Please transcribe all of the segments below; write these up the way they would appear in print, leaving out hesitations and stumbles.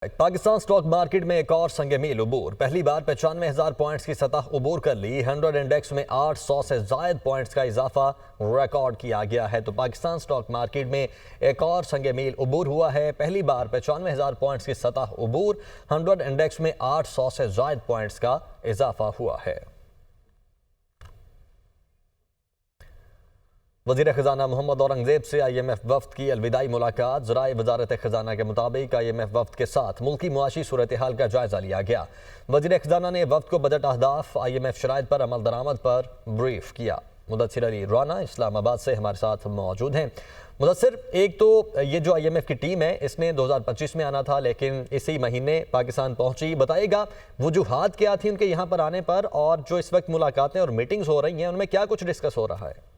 Pakistan stock market میں ایک اور سنگ میل عبور، پہلی بار 95,000 پوائنٹس کی سطح عبور کر لی۔ 100 انڈیکس میں 800 سے زائد پوائنٹس کا اضافہ ریکارڈ کیا گیا ہے تو پاکستان سٹاک مارکیٹ میں ایک اور سنگ میل عبور ہوا ہے، پہلی بار 95,000 پوائنٹس کی سطح عبور، 100 انڈیکس میں 800 سے زائد پوائنٹس کا اضافہ ہوا ہے۔ وزیر خزانہ محمد اورنگزیب سے آئی ایم ایف وفد کی الوداعی ملاقات۔ ذرائع وزارت خزانہ کے مطابق آئی ایم ایف وفد کے ساتھ ملکی معاشی صورتحال کا جائزہ لیا گیا۔ وزیر خزانہ نے وفد کو بجٹ اہداف، آئی ایم ایف شرائط پر عمل درآمد پر بریف کیا۔ مدثر علی رانا اسلام آباد سے ہمارے ساتھ موجود ہیں۔ مدثر، ایک تو یہ جو آئی ایم ایف کی ٹیم ہے اس نے 2025 میں آنا تھا لیکن اسی مہینے پاکستان پہنچی، بتائے گا وجوہات کیا تھی ان کے یہاں پر آنے پر، اور جو اس وقت ملاقاتیں اور میٹنگز ہو رہی ہیں ان میں کیا کچھ ڈسکس ہو رہا ہے؟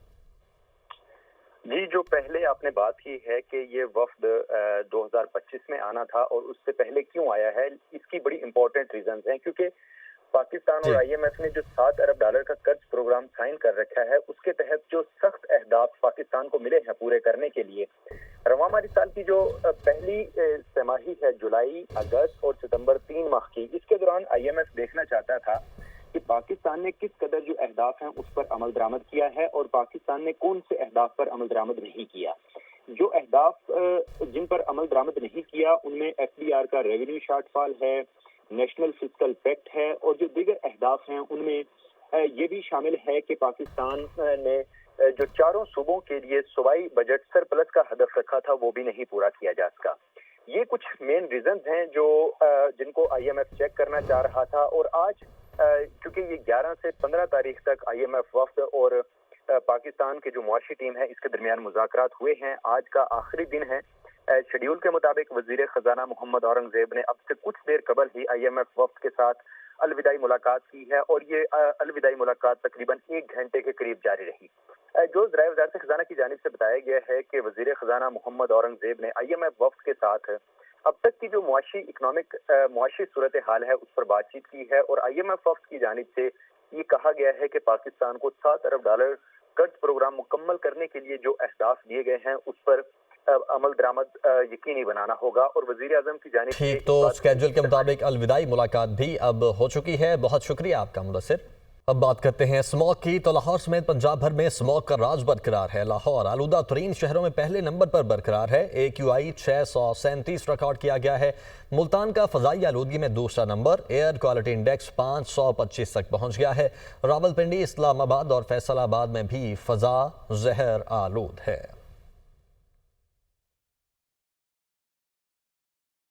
جی، جو پہلے آپ نے بات کی ہے کہ یہ وفد 2025 میں آنا تھا اور اس سے پہلے کیوں آیا ہے، اس کی بڑی امپورٹنٹ ریزنز ہیں، کیونکہ پاکستان اور آئی ایم ایف نے جو $7 ارب کا قرض پروگرام سائن کر رکھا ہے اس کے تحت جو سخت اہداف پاکستان کو ملے ہیں پورے کرنے کے لیے، رواں مالی سال کی جو پہلی سہ-ماہی ہے جولائی، اگست اور ستمبر 3 ماہ کی، اس کے دوران آئی ایم ایف دیکھنا چاہتا تھا کہ پاکستان نے کس قدر جو اہداف ہیں اس پر عمل درآمد کیا ہے اور پاکستان نے کون سے اہداف پر عمل درآمد نہیں کیا۔ جو اہداف جن پر عمل درآمد نہیں کیا ان میں ایف ڈی آر کا ریونیو شارٹ فال ہے، نیشنل فسکل پیکٹ ہے، اور جو دیگر اہداف ہیں ان میں یہ بھی شامل ہے کہ پاکستان نے جو چاروں صوبوں کے لیے صوبائی بجٹ سرپلس کا ہدف رکھا تھا وہ بھی نہیں پورا کیا جا سکا۔ یہ کچھ مین ریزنز ہیں جو جن کو آئی ایم ایف چیک کرنا چاہ رہا تھا، اور آج کیونکہ یہ 11 سے 15 تاریخ تک آئی ایم ایف وفد اور پاکستان کے جو معاشی ٹیم ہے اس کے درمیان مذاکرات ہوئے ہیں، آج کا آخری دن ہے۔ شیڈیول کے مطابق وزیر خزانہ محمد اورنگزیب نے اب سے کچھ دیر قبل ہی آئی ایم ایف وفد کے ساتھ الوداعی ملاقات کی ہے، اور یہ الوداعی ملاقات تقریباً 1 گھنٹے کے قریب جاری رہی۔ جو ذرائع وزارت خزانہ کی جانب سے بتایا گیا ہے کہ وزیر خزانہ محمد اورنگزیب نے آئی ایم ایف وفد کے ساتھ اب تک کی جو معاشی صورتحال ہے اس پر بات چیت کی ہے، اور آئی ایم ایف وفد کی جانب سے یہ کہا گیا ہے کہ پاکستان کو $7 ارب قرض پروگرام مکمل کرنے کے لیے جو اہداف دیے گئے ہیں اس پر عمل درآمد یقینی بنانا ہوگا، اور وزیر اعظم کی جانب سے ٹھیک، تو اسکیجول کے مطابق الوداعی ملاقات بھی اب ہو چکی ہے۔ بہت شکریہ آپ کا مدثر۔ اب بات کرتے ہیں اسموگ کی، تو لاہور سمیت پنجاب بھر میں اسموگ کا راج برقرار ہے۔ لاہور آلودہ ترین شہروں میں پہلے نمبر پر برقرار ہے، AQI 637 ریکارڈ کیا گیا ہے۔ ملتان کا فضائی آلودگی میں دوسرا نمبر، ایئر کوالٹی انڈیکس 525 تک پہنچ گیا ہے۔ راولپنڈی، اسلام آباد اور فیصل آباد میں بھی فضا زہر آلود ہے۔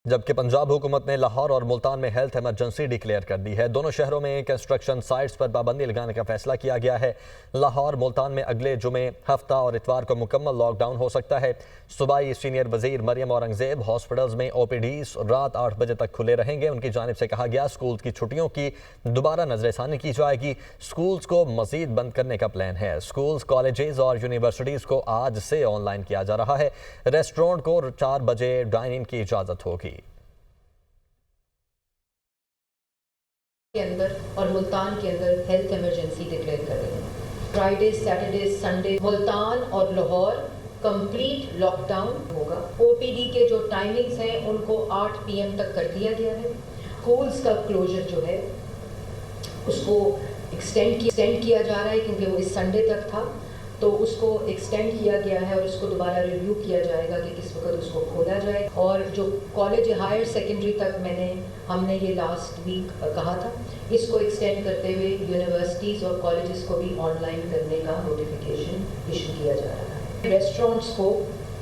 جبکہ پنجاب حکومت نے لاہور اور ملتان میں ہیلتھ ایمرجنسی ڈکلیئر کر دی ہے۔ دونوں شہروں میں کنسٹرکشن سائٹس پر پابندی لگانے کا فیصلہ کیا گیا ہے۔ لاہور، ملتان میں اگلے جمعے، ہفتہ اور اتوار کو مکمل لاک ڈاؤن ہو سکتا ہے۔ صوبائی سینئر وزیر مریم اورنگزیب، ہاسپٹلز میں او پی ڈیز رات 8 بجے تک کھلے رہیں گے۔ ان کی جانب سے کہا گیا اسکولز کی چھٹیوں کی دوبارہ نظر ثانی کی جائے گی۔ اسکولز کو مزید بند کرنے کا پلان ہے۔ اسکولز، کالجز اور یونیورسٹیز کو آج سے آن لائن کیا جا رہا ہے۔ ریسٹورنٹ کو 4 بجے ڈائن ان کی اجازت ہوگی۔ کے اندر اور ملتان کے اندر ہیلتھ ایمرجنسی ڈکلیئر کر رہے ہیں۔ فرائیڈے، سیٹرڈے، سنڈے ملتان اور لاہور کمپلیٹ لاک ڈاؤن ہوگا۔ او پی ڈی کے جو ٹائمنگز ہیں ان کو 8 PM تک کر دیا گیا ہے۔ اسکولز کا کلوزر جو ہے اس کو ایکسٹینڈ کیا جا رہا ہے کیونکہ وہ اس سنڈے تک تھا، تو اس کو ایکسٹینڈ کیا گیا ہے اور اس کو دوبارہ ریویو کیا جائے گا کہ کس وقت اس کو کھولا جائے۔ اور جو کالج ہائر سیکنڈری تک ہم نے یہ لاسٹ ویک کہا تھا، اس کو ایکسٹینڈ کرتے ہوئے یونیورسٹیز اور کالجز کو بھی آن لائن کرنے کا نوٹیفیکیشن ایشو کیا جا رہا ہے۔ ریسٹورنٹس کو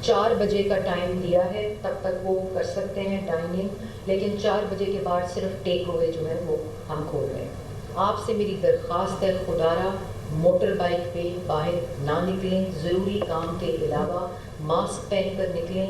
4 بجے کا ٹائم دیا ہے، تب تک وہ کر سکتے ہیں ڈائننگ، لیکن 4 بجے کے بعد صرف ٹیک اوے جو ہے وہ ہم کھول رہے ہیں۔ آپ سے میری درخواست ہے، خدارہ موٹر بائک پہ باہر نہ نکلیں، ضروری کام کے علاوہ ماسک پہن کر نکلیں۔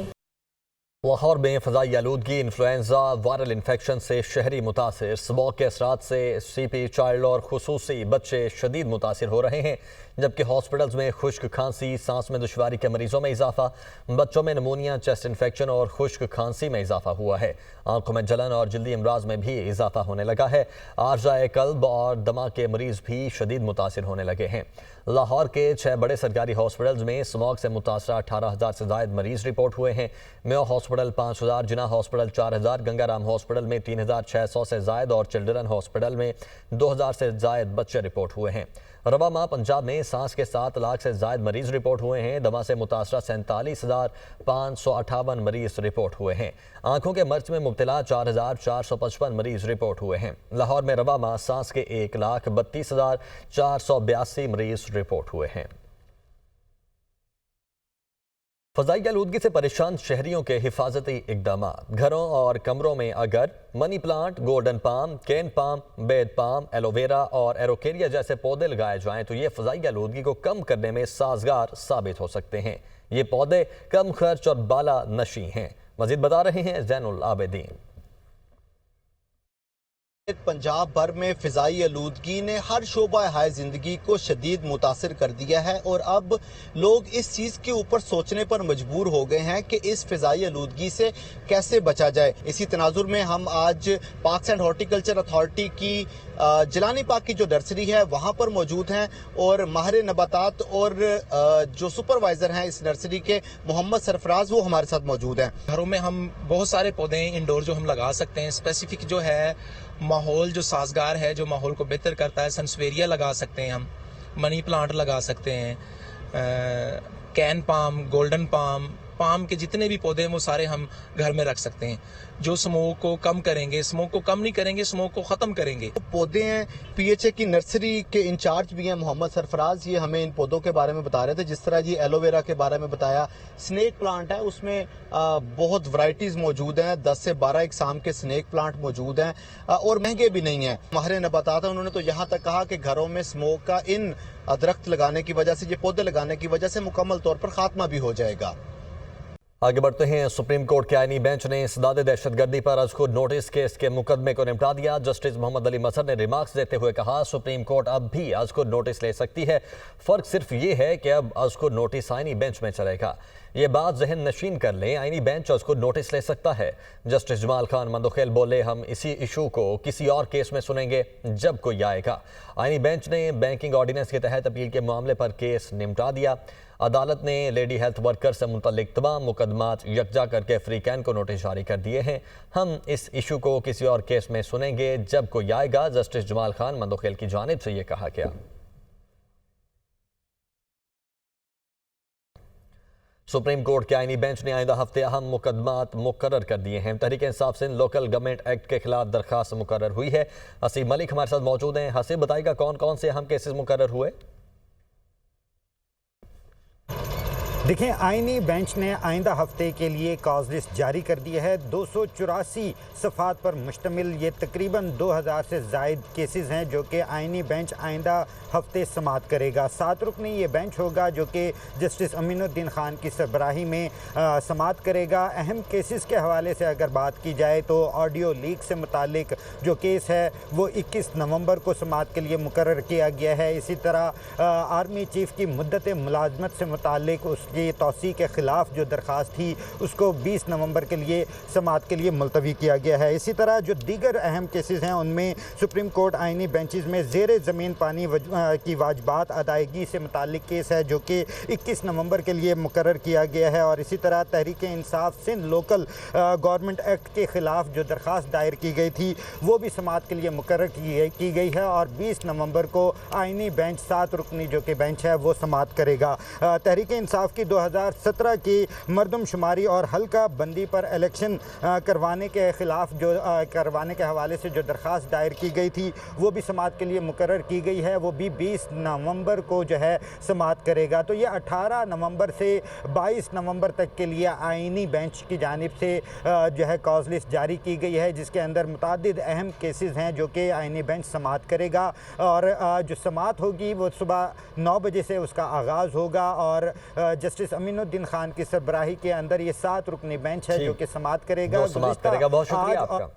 لاہور میں فضائی آلودگی، انفلوئنزا وائرل انفیکشن سے شہری متاثر۔ اسموگ کے اثرات سے سی پی چائلڈ اور خصوصی بچے شدید متاثر ہو رہے ہیں۔ जबकि हॉस्पिटल्स में खुश्क खांसी, सांस में दुश्वारी के मरीजों में इजाफा, बच्चों में निमोनिया, चेस्ट इन्फेक्शन और खुश्क खांसी में इजाफा हुआ है। आंखों में जलन और जल्दी अमराज में भी इजाफा होने लगा है। आरजाए कल्ब और दमा के मरीज भी शदीद मुतासिर होने लगे हैं। लाहौर के 6 बड़े सरकारी हॉस्पिटल्स में स्मॉग से मुतासरा 18,000 से ज़ायद मरीज रिपोर्ट हुए हैं। मेयो हॉस्पिटल 5,000, जिना हॉस्पिटल 4,000, गंगाराम हॉस्पिटल में 3,600 से ज़ायद और चिल्ड्रन हॉस्पिटल में 2,000 से ज़ायद बच्चे रिपोर्ट हुए हैं। रवामा पंजाब में सांस के 7 लाख से ज़ायद मरीज रिपोर्ट हुए हैं। दमा से मुतासरा 47,558 मरीज रिपोर्ट हुए हैं। आंखों के मर्ज में मुब्तला 4,455 मरीज रिपोर्ट हुए हैं। लाहौर में रवामा सांस के 1,32,482 मरीज रिपोर्ट हुए हैं। फ़ज़ाई आलूदगी से परेशान शहरियों के हिफाजती इक़दामात। घरों और कमरों में अगर मनी प्लांट, गोल्डन पाम, केन पाम, बेद पाम, एलोवेरा और एरोकेरिया जैसे पौधे लगाए जाएं तो ये फ़ज़ाई आलूदगी को कम करने में साजगार साबित हो सकते हैं। ये पौधे कम खर्च और बाला नशी हैं। मज़ीद बता रहे हैं ज़ैनुल आबिदीन। पंजाब भर में फ़िज़ाई आलूदगी ने हर शोबा हाय ज़िंदगी को शदीद मुतासिर कर दिया है और अब लोग इस चीज़ के ऊपर सोचने पर मजबूर हो गए हैं कि इस फ़िज़ाई आलूदगी से कैसे बचा जाए। इसी तनाजुर में हम आज पार्क्स एंड हॉर्टिकल्चर अथॉरिटी की जिलानी पार्क की जो नर्सरी है वहाँ पर मौजूद हैं और माहिर नबातात और जो सुपरवाइज़र हैं इस नर्सरी के मोहम्मद सरफराज वो हमारे साथ मौजूद हैं। घरों में हम बहुत सारे पौधे इंडोर जो हम लगा सकते हैं, स्पेसिफिक जो है माहौल जो साजगार है, जो माहौल को बेहतर करता है। सनसवेरिया लगा सकते हैं, हम मनी प्लांट लगा सकते हैं, can palm, golden palm, palm के जितने भी पौधे हैं वो सारे हम घर में रख सकते हैं, जो स्मोक को कम करेंगे। स्मोक को कम नहीं करेंगे, स्मोक को ख़त्म करेंगे। पौधे हैं, PHA की नर्सरी के इंचार्ज भी हैं मोहम्मद सरफराज, ये हमें इन पौधों के बारे में बता रहे थे। जिस तरह जी एलोवेरा के बारे में बताया, स्नेक प्लांट है उसमें बहुत वैरायटीज़ मौजूद हैं, 10 से 12 इकसाम के स्नेक प्लांट मौजूद हैं और महंगे भी नहीं हैं। माहिर नबातात हैं, उन्होंने तो यहाँ तक कहा कि घरों में स्मोक का इन दरख्त लगाने की वजह से, ये पौधे लगाने की वजह से मुकम्मल तौर पर खात्मा भी हो जाएगा। आगे बढ़ते हैं। सुप्रीम कोर्ट के आईनी बेंच ने इसदाद दहशतगर्दी पर अज़कुर नोटिस केस के मुकदमे को निपटा दिया। जस्टिस मोहम्मद अली मसर ने रिमार्क्स देते हुए कहा, सुप्रीम कोर्ट अब भी अज़कुर नोटिस ले सकती है, फ़र्क सिर्फ ये है कि अब अज़कुर नोटिस आईनी बेंच में चलेगा। ये बात जहन नशीन कर लें, आईनी बेंच अज़कुर नोटिस ले सकता है। जस्टिस जमाल खान मंदोखेल बोले, हम इसी इशू को किसी और केस में सुनेंगे जब कोई आएगा। आईनी बेंच ने बैंकिंग ऑर्डिनेंस के तहत अपील के मामले पर केस निपटा दिया। अदालत ने लेडी हेल्थ वर्कर से मुतल्लिक तमाम मुकदमात यकजा करके फ्रीकैन को नोटिस जारी कर दिए हैं। हम इस इशू को किसी और केस में सुनेंगे जब कोई आएगा। जस्टिस जमाल खान मंदोखेल की जानिब से ये कहा गया। सुप्रीम कोर्ट के आईनी बेंच ने आइंदा हफ्ते अहम मुकदमात मुकर्रर कर दिए हैं। Tehreek Insaf Sindh local government act के खिलाफ दरखास्त मुकर्रर हुई है। हसीब मलिक हमारे साथ मौजूद हैं। हसीब, बताइएगा कौन कौन से अहम केसेस मुकर्रर हुए? देखिए, आईनी बेंच ने आइंदा हफ्ते के लिए कॉज लिस्ट जारी कर दी है। 284 सफ़ात पर मुश्तमिल ये तकरीबन 2000 से ज़ायद केसेस हैं जो कि आईनी बेंच आइंदा हफ्ते समाअत करेगा। 7 रुकनी ये बेंच होगा जो कि जस्टिस अमीनुद्दीन खान की सरबराही में समाअत करेगा। अहम केसेस के हवाले से अगर बात की जाए तो ऑडियो लीक से मुतालिक जो केस है वो 21 नवंबर को समाअत के लिए मुकर्रर किया गया है। इसी तरह आर्मी चीफ की मुद्दत मुलाजमत से मुतालिक उसकी तौसी के ख़िलाफ़ जो दरख्वास्त थी उसको 20 नवंबर के लिए समाअत के लिए मुलतवी किया गया है। इसी तरह जो दीगर अहम केसेस हैं उनमें सुप्रीम कोर्ट आइनी बेंचेस में ज़ेर ज़मीन पानी की वाजबात अदायगी से मुतालिक केस है जो कि 21 नवंबर के लिए मुकर्रर किया गया है। और इसी तरह Tehreek Insaf Sindh local government act के ख़िलाफ़ जो दरख्वास्त दायर की गई थी वो भी समाअत के लिए मुकर्रर की गई है और 20 नवंबर को आइनी बेंच 7 रुकनी जो कि बेंच है वो समाअत करेगा। तहरीक इंसाफ की 2017 की मरदमशुमारी और हल्का बंदी पर इलेक्शन करवाने के ख़िलाफ़ जो करवाने के हवाले से जो दरख्वास्त दायर की गई थी वो भी समाअत के लिए मुकर्रर की गई है, वो भी 20 नवंबर को जो है समाअत करेगा। तो ये 18 नवंबर से 22 नवंबर तक के लिए आइनी बेंच की जानिब से जो है कॉज लिस्ट जारी की गई है जिसके अंदर मुतादिद अहम केसेस हैं जो कि आइनी बेंच समाअत करेगा। और जो समाअत होगी वो सुबह 9 बजे से उसका आगाज़ होगा और जस्टिस अमीनुद्दीन खान की सरबराही के अंदर ये 7 रुकनी बेंच है जो कि समाअत करेगा। बहुत शुक्रिया आपका।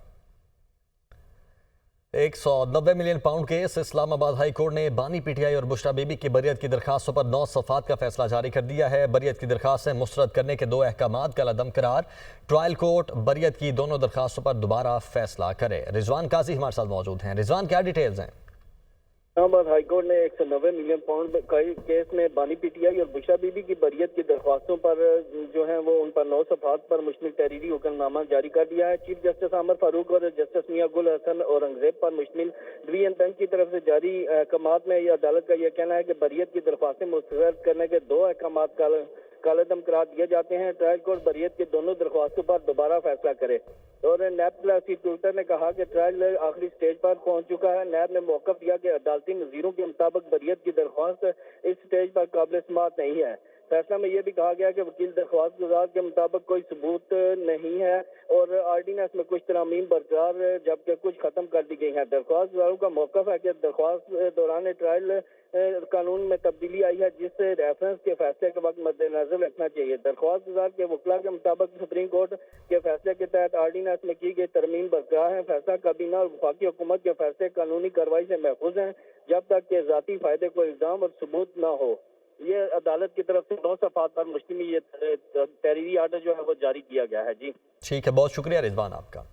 190 million pound case. Islamabad high court ने बानी पीटीआई और बुशरा बीबी की बरियत की दरखास्तों पर 9 सफ़ात का फैसला जारी कर दिया है। बरियत की दरखास्तें मुस्तरद करने के 2 अहकामात का लदम करार। ट्रायल कोर्ट बरियत की दोनों दरखास्तों पर दोबारा फैसला करे। रिजवान काजी हमारे साथ मौजूद हैं। रिजवान, क्या डिटेल्स हैं? इस्लामाबाद हाईकोर्ट ने 190 मिलियन पाउंड केस में बानी पीटीआई और बुशरा बीबी की बरियत की दरख्वास्तों पर जो है वो उन पर 9 सफ़ात पर मुश्तमिल तहरीरी हुक्मनामा जारी कर दिया है। चीफ जस्टिस आमर फारूक और जस्टिस मियां गुल हसन औरंगजेब पर मुश्तमिल डिवीजन बेंच की तरफ से जारी अहकामात में यह अदालत का यह कहना है कि बरियत की दरख्वास्तें मुस्तरद करने के 2 अहकामात का कालदम करार दिए जाते हैं। ट्रायल कोर्ट बरियत की दोनों दरख्वास्तों पर दोबारा फैसला करे। और नैब प्रोसिक्यूटर ने कहा कि ट्रायल आखिरी स्टेज पर पहुंच चुका है। नैब ने मौक़िफ़ दिया कि अदालती नज़ीरों के मुताबिक बरियत की दरख्वास्त इस स्टेज पर काबिल समाअत नहीं है। फैसला में यह भी कहा गया कि वकील दरख्वास्त गुजार के मुताबिक कोई सबूत नहीं है और आर्डीनेंस में कुछ तरामीम बरकरार जबकि कुछ खत्म कर दी गई हैं। दरख्वास्त गुजारों का मौक़िफ़ है कि दरख्वास्त दौरान ट्रायल कानून में तब्दीली आई है जिससे रेफरेंस के फैसले के वक्त मद्देनजर रखना चाहिए। दरख्वास्त गुजार के वकला के मुताबिक सुप्रीम कोर्ट के फैसले के तहत आर्डीनेंस में की गई तरमीम बरकरार है। फैसला काबीना और वफाकी हुकूमत के फैसले कानूनी कार्रवाई से महफूज हैं जब तक के ज़ाती फायदे को इल्ज़ाम और सबूत न हो। ये अदालत की तरफ से 9 सफ़ात पर मुश्तमिल ये तहरीरी आर्डर जो है वो जारी किया गया है। जी ठीक है, बहुत शुक्रिया रिजवान आपका।